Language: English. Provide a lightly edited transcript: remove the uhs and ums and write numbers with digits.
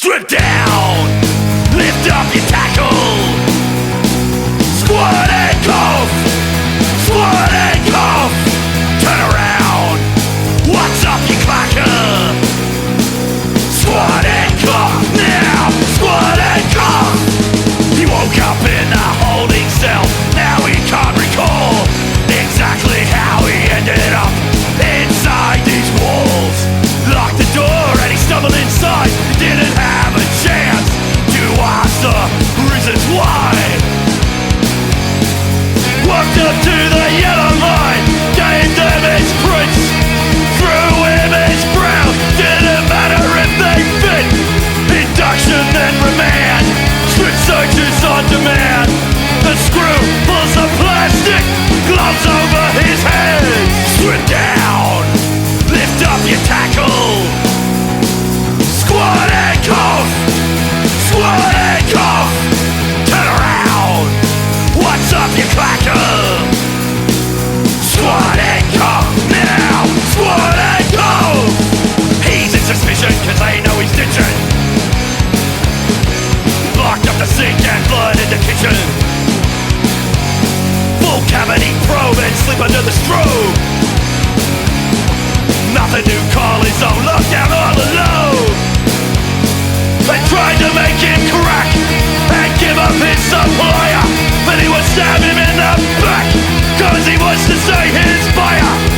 Strip down, lift up your tackle. Squat and cough, squat and cough. Turn around, what's up you clacker? Squat and cough, now squat and cough. He woke up in a holding cell, now he can't recall exactly how he ended up inside these walls. Locked the door and he stumbled inside. He didn't have a chance to ask the reasons why. Walked up to the yellow line, gave them his prints, threw him his brow. Didn't matter if they fit. Induction then remand, strip searches on demand. The screw pulls the plastic gloves over his head. Strip down, lift up your tackle. Squat and cough, squat and cough. Turn around, what's up you clacker? Squat and cough, now squat and cough. He's in suspicion cause they know he's ditching. Locked up the sink and blood in the kitchen. Full cavity probe and sleep under the strobe. Nothing to call his own, lockdown all alone. They tried to make him crack and give up his supplier, but he would stab him in the back cause he wants to say his fire.